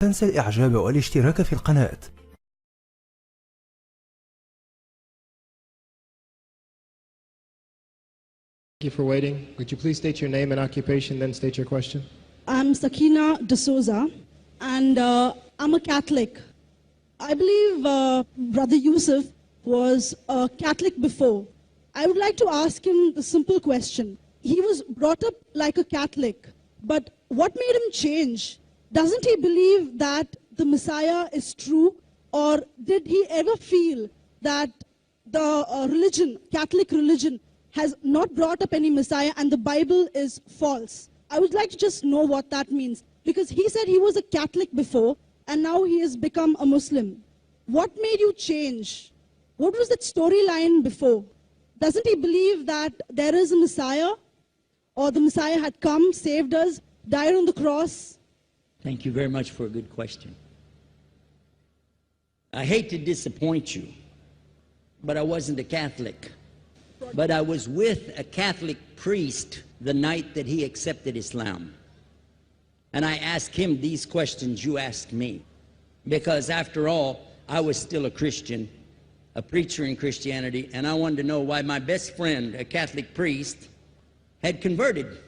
تنسى الإعجاب والاشتراك في القناة. Thank you for waiting. Would you please state your name and occupation, then state your question? I'm Sakina D'Souza, and I'm a Catholic. I believe Brother Yusuf was a Catholic before. I would like to ask him the simple question. He was brought up like a Catholic, but what made him change? Doesn't he believe that the Messiah is true, or did he ever feel that the religion, Catholic religion, has not brought up any Messiah and the Bible is false? I would like to just know what that means, because he said he was a Catholic before and now he has become a Muslim. What made you change? What was that storyline before? Doesn't he believe that there is a Messiah, or the Messiah had come, saved us, died on the cross? Thank you very much for a good question. I hate to disappoint you, but I wasn't a Catholic. But I was with a Catholic priest the night that he accepted Islam. And I asked him these questions you asked me. Because after all, I was still a Christian, a preacher in Christianity, and I wanted to know why my best friend, a Catholic priest, had converted.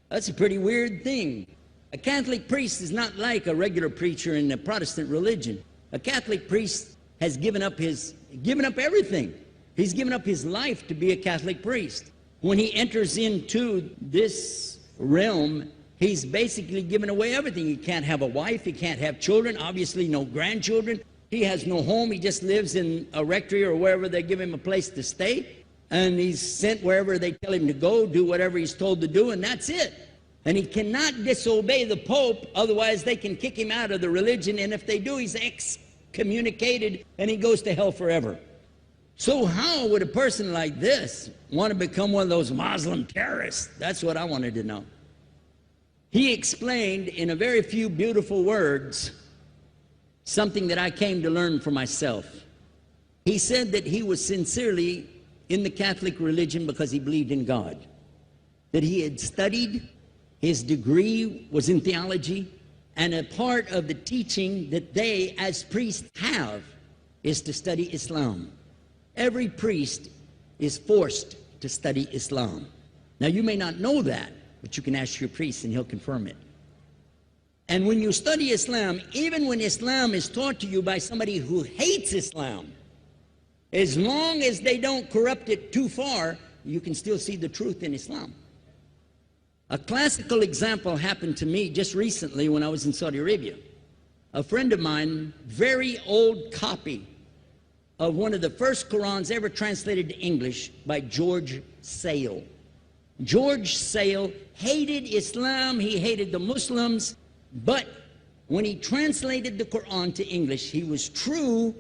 That's a pretty weird thing. A Catholic priest is not like a regular preacher in the Protestant religion. A Catholic priest has given up everything. He's given up his life to be a Catholic priest. When he enters into this realm, he's basically given away everything. He can't have a wife, he can't have children, obviously no grandchildren. He has no home, he just lives in a rectory or wherever they give him a place to stay. And he's sent wherever they tell him to go, do whatever he's told to do, and that's it. And he cannot disobey the Pope, otherwise they can kick him out of the religion, and if they do, he's excommunicated and he goes to hell forever. So how would a person like this want to become one of those Muslim terrorists? That's what I wanted to know. He explained in a very few beautiful words something that I came to learn for myself. He said that he was sincerely in the Catholic religion because he believed in God, that he had studied, his degree was in theology, and a part of the teaching that they as priests have is to study Islam. Every priest is forced to study Islam. Now you may not know that, but you can ask your priest and he'll confirm it. And when you study Islam, even when Islam is taught to you by somebody who hates Islam, as long as they don't corrupt it too far, you can still see the truth in Islam. A classical example happened to me just recently when I was in Saudi Arabia. A friend of mine, very old copy of one of the first Qurans ever translated to English by George Sale. George Sale hated Islam, he hated the Muslims, but when he translated the Quran to English, he was true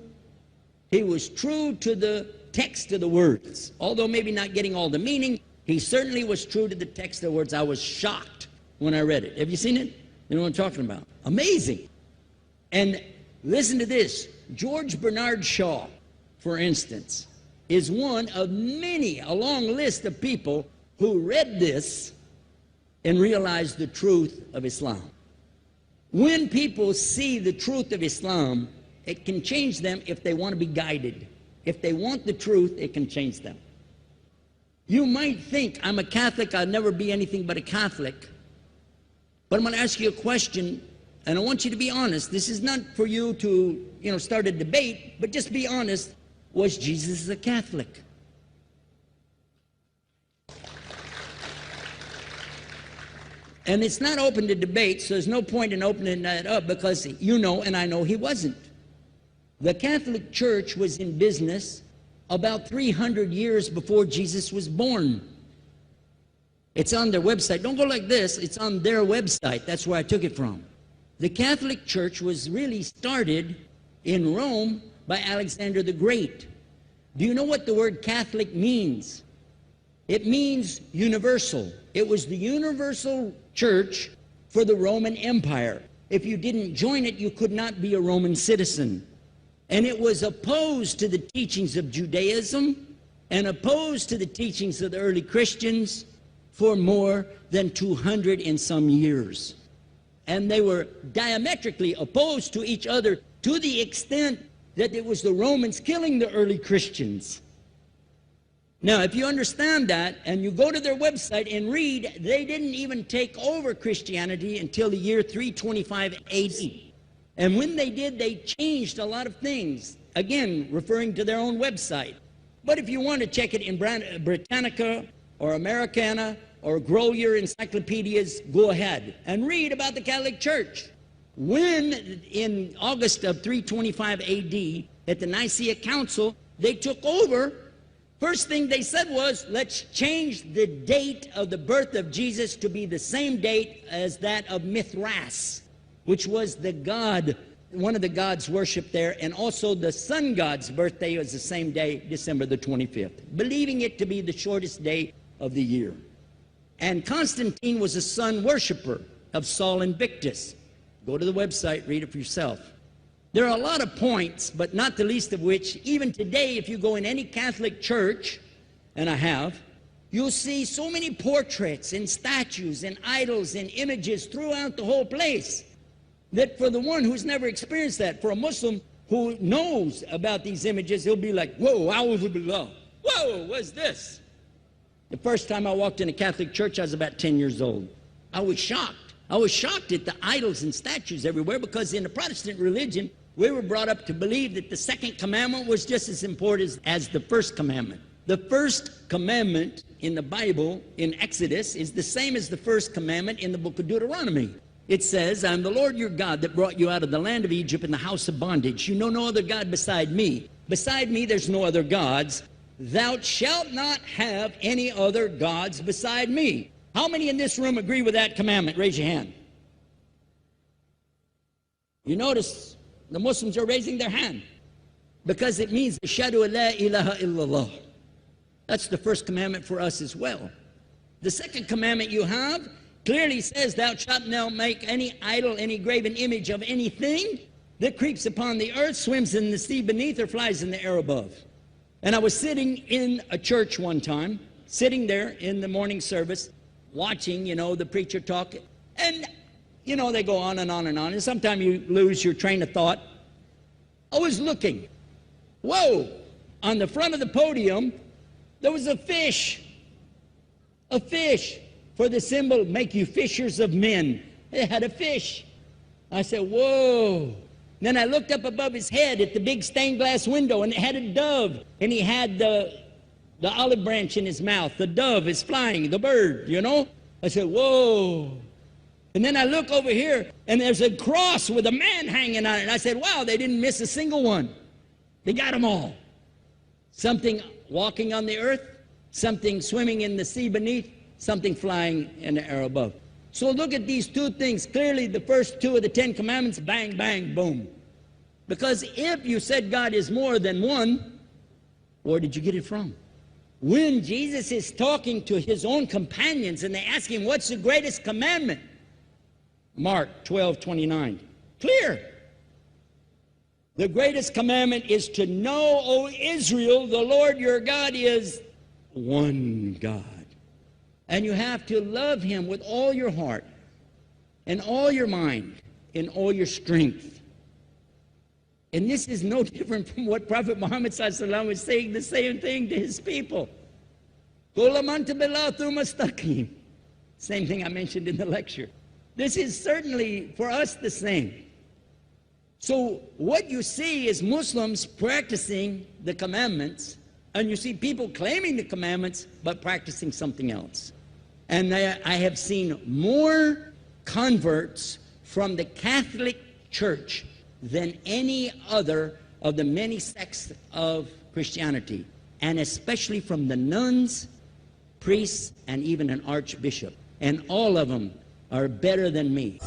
to the text of the words. Although maybe not getting all the meaning, he certainly was true to the text of the words. I was shocked when I read it. Have you seen it? You know what I'm talking about? Amazing. And listen to this. George Bernard Shaw, for instance, is one of many, a long list of people who read this and realized the truth of Islam. When people see the truth of Islam, it can change them if they want to be guided. If they want the truth, it can change them. You might think, I'm a Catholic, I'll never be anything but a Catholic. But I'm going to ask you a question, and I want you to be honest. This is not for you to, start a debate, but just be honest. Was Jesus a Catholic? And it's not open to debate, so there's no point in opening that up, because you know and I know he wasn't. The Catholic Church was in business about 300 years before Jesus was born. It's on their website. Don't go like this. It's on their website. That's where I took it from. The Catholic Church was really started in Rome by Alexander the Great. Do you know what the word Catholic means? It means universal. It was the universal church for the Roman Empire. If you didn't join it, you could not be a Roman citizen. And it was opposed to the teachings of Judaism and opposed to the teachings of the early Christians for more than 200 and some years. and they were diametrically opposed to each other to the extent that it was the Romans killing the early Christians. Now, if you understand that, and you go to their website and read, they didn't even take over Christianity until the year 325 AD. And when they did, they changed a lot of things, again, referring to their own website. But if you want to check it in Britannica or Americana or grow your encyclopedias, go ahead and read about the Catholic Church. When, in August of 325 AD, at the Nicaea Council, they took over, first thing they said was, let's change the date of the birth of Jesus to be the same date as that of Mithras, which was the god, one of the gods worshipped there, and also the sun god's birthday was the same day, December the 25th, believing it to be the shortest day of the year. And Constantine was a sun worshiper of Saul Invictus. Go to the website, read it for yourself. There are a lot of points, but not the least of which, even today, if you go in any Catholic church, and I have, you'll see so many portraits and statues and idols and images throughout the whole place that for the one who's never experienced that, for a Muslim who knows about these images, he'll be like, whoa, a'udhu billah. Whoa, what's this? The first time I walked in a Catholic church, I was about 10 years old. I was shocked. I was shocked at the idols and statues everywhere, because in the Protestant religion, we were brought up to believe that the second commandment was just as important as the first commandment. The first commandment in the Bible, in Exodus, is the same as the first commandment in the book of Deuteronomy. It says, I'm the Lord your God that brought you out of the land of Egypt in the house of bondage. You know no other God beside me. Beside me there's no other gods. Thou shalt not have any other gods beside me. How many in this room agree with that commandment? Raise your hand. You notice the Muslims are raising their hand because it means Ashhadu an la ilaha illallah. That's the first commandment for us as well. The second commandment you have clearly says, thou shalt not make any idol, any graven image of anything that creeps upon the earth, swims in the sea beneath, or flies in the air above. And I was sitting in a church one time, sitting there in the morning service, watching, you know, the preacher talk, and, you know, they go on and on and on, and sometimes you lose your train of thought. I was looking. Whoa! On the front of the podium, there was a fish. A fish. For the symbol, make you fishers of men. It had a fish. I said, whoa. Then I looked up above his head at the big stained glass window, and it had a dove, and he had the olive branch in his mouth. The dove is flying, the bird, you know? I said, whoa. And then I look over here, and there's a cross with a man hanging on it. And I said, wow, they didn't miss a single one. They got them all. Something walking on the earth, something swimming in the sea beneath, something flying in the air above. So look at these two things. Clearly, the first two of the 10 Commandments, bang, bang, boom. Because if you said God is more than one, where did you get it from? When Jesus is talking to his own companions and they ask him, what's the greatest commandment? Mark 12:29. Clear. The greatest commandment is to know, O Israel, the Lord your God is one God. And you have to love him with all your heart and all your mind and all your strength. And this is no different from what Prophet Muhammad ﷺ was saying, the same thing to his people. Same thing I mentioned in the lecture. This is certainly for us the same. So what you see is Muslims practicing the commandments, and you see people claiming the commandments but practicing something else. And I have seen more converts from the Catholic Church than any other of the many sects of Christianity, and especially from the nuns, priests, and even an archbishop. And all of them are better than me.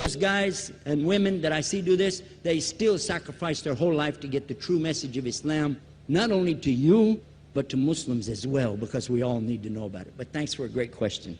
Those guys and women that I see do this, they still sacrifice their whole life to get the true message of Islam, not only to you, but to Muslims as well, because we all need to know about it. But thanks for a great question.